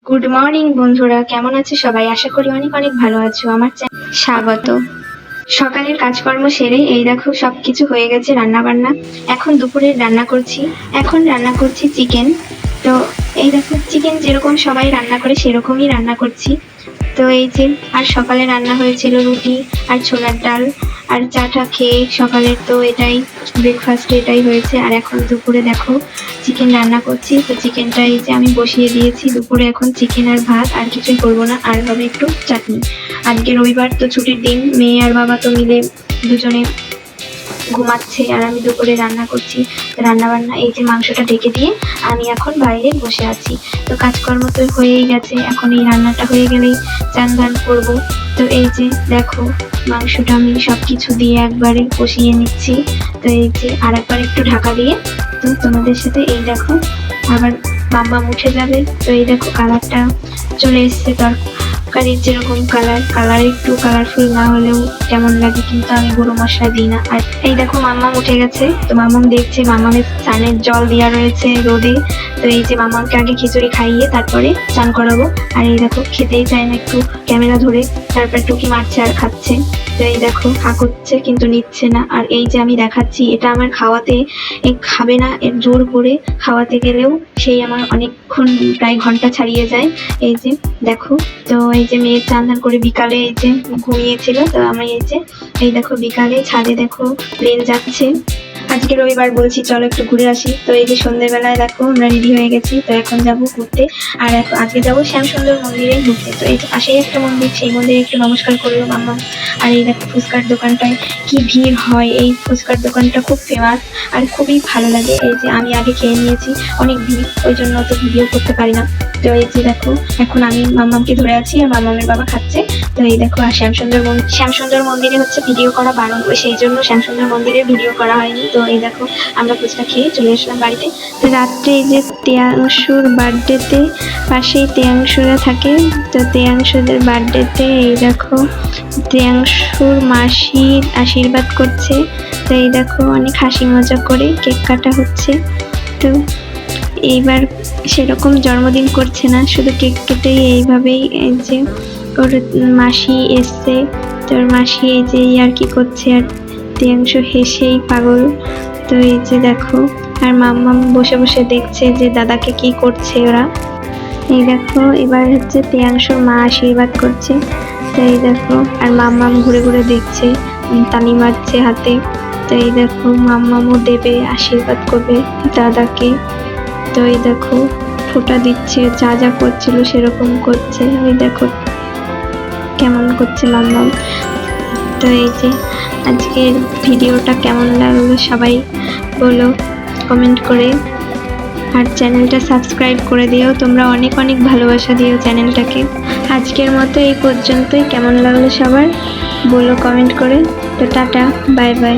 Good morning বন্ধুরা, কেমন আছো সবাই? আশা করি অনেক অনেক ভালো আছো। আমার স্বাগত। সকালের কাজকর্ম সেরে এই দেখো সবকিছু হয়ে গেছে, রান্না বান্না। এখন দুপুরে রান্না করছি। এখন রান্না করছি চিকেন। তো এই দেখো চিকেন যেরকম সবাই রান্না করে সেরকমই রান্না করছি। তো এই যে আর সকালে রান্না হয়েছিল রুটি আর ছোলার ডাল আর চাটা খেয়ে সকালের তো এটাই ব্রেকফাস্ট, এটাই হয়েছে। আর এখন দুপুরে দেখো চিকেন রান্না করছি। তো চিকেনটা এই যে আমি বসিয়ে দিয়েছি। দুপুরে এখন চিকেন আর ভাত, আর কিছুই করবো না, আর হবে একটু চাটনি। আজকে রবিবার, তো ছুটির দিন। মেয়ে আর বাবা তো মিলে দুজনে ঘুমাচ্ছে, আর আমি দুপুরে রান্না করছি। রান্না বান্না এই যে মাংসটা ঢেকে দিয়ে আমি এখন বাইরে বসে আছি। তো কাজকর্ম তো হয়েই গেছে, এখন এই রান্নাটা হয়ে গেলেই চান ধান করবো। তো এই যে দেখো মাংসটা আমি সবকিছু দিয়ে একবারে কষিয়ে নিচ্ছি। তো এই যে আর একবার একটু ঢাকা দিয়ে, তো তোমাদের সাথে এই দেখো আবার মাম্মা উঠে যাবে। তো এই দেখো কালারটা চলে এসছে, তরকারির যেরকম কালার একটু কালারফুল না হলেও কেমন লাগে, কিন্তু আমি গুঁড়ো মশলা দিই না। আর এই দেখো মাম্মাম উঠে গেছে। তো মাম্মাম দেখছে, মাম্মামের স্নানের জল দেওয়া রয়েছে রোদে। তো এই যে মাম্মামকে আগে খিচুড়ি খাইয়ে তারপরে চান করাবো। আর এই দেখো খেতেই চায় না, একটু ক্যামেরা ধরে তারপর টুকি মারছে আর খাচ্ছে। তো এই দেখো হা করছে কিন্তু নিচ্ছে না। আর এই যে আমি দেখাচ্ছি, এটা আমার খাওয়াতে খাবে না, এর জোর করে খাওয়াতে গেলেও সেই আমার অনেকক্ষণ প্রায় ঘন্টা ছাড়িয়ে যায়। এই যে দেখো, তো এই যে মেয়ের চান ধান করে বিকালে এই যে ঘুমিয়েছিল। তো আমি এই দেখো বিকালে ছাদে দেখো প্লেন যাচ্ছে। আজকে রবিবার, বলছি চলো একটু ঘুরে আসি। তো এই যে সন্ধ্যেবেলায় দেখো আমরা রেডি হয়ে গেছি। তো এখন যাবো ঘুরতে, আর আজকে যাবো শ্যামসুন্দর মন্দিরে ঘুরতে। তো এই যে পাশেই একটা মন্দির, সেই মন্দিরে একটু নমস্কার করলো মাম্মা। আর এই দেখো ফুচকার দোকানটায় কি ভিড় হয়, এই ফুচকার দোকানটা খুব ফেমাস আর খুবই ভালো লাগে। এই যে আমি আগে খেয়ে নিয়েছি, অনেক ভিড়, ওই জন্য অত ভিডিও করতে পারি না। তো এই যে দেখো এখন আমি মাম্মামকে ধরে আছি আর মাম্মামের বাবা খাচ্ছে। তো এই দেখো আর শ্যামসুন্দর মন্দিরে হচ্ছে ভিডিও করা বারণ, সেই জন্য শ্যামসুন্দর মন্দিরে ভিডিও করা হয়নি। তো এই দেখো আমরা ফুচকা খেয়ে চলে আসলাম বাড়িতে। তো রাত্রে এই যে তেয়াংশুর বার্থডেতে, পাশেই তেয়াংশুরা থাকে। তো তেয়াংশুদের বার্থডেতে এই দেখো তেয়াংশুর মাসির আশীর্বাদ করছে। তো এই দেখো অনেক হাসি মজা করে কেক কাটা হচ্ছে। তো এইবার সেরকম জন্মদিন করছে না, শুধু কেক কেটেই এইভাবেই। এই যে ওর মাসি এসছে, তোর মাসি এই যে আর কি করছে, আর তেয়াংশু হেসেই পাগল। তো এই যে দেখো আর মাম্মাম বসে বসে দেখছে যে দাদাকে কি করছে ওরা। এই দেখো এবার হচ্ছে তেয়াংশুর মা আশীর্বাদ করছে। তো এই দেখো আর মাম্মাম ঘুরে ঘুরে দেখছে, তালি মারছে হাতে। তো এই দেখো মাম্মামও দেবে, আশীর্বাদ করবে দাদাকে। তো এই দেখো ফোঁটা দিচ্ছে, যা যা করছিল সেরকম করছে। ওই দেখো কেমন করছে মাম্মাম। তো এই যে আজকের ভিডিওটা কেমন লাগলো সবাই বলো কমেন্ট করে, আর চ্যানেলটা সাবস্ক্রাইব করে দিও। তোমরা অনেক অনেক ভালোবাসা দিও চ্যানেলটাকে। আজকের মতো এই পর্যন্তই। কেমন লাগলো সবার বলো কমেন্ট করে। তো টাটা, বাই বাই।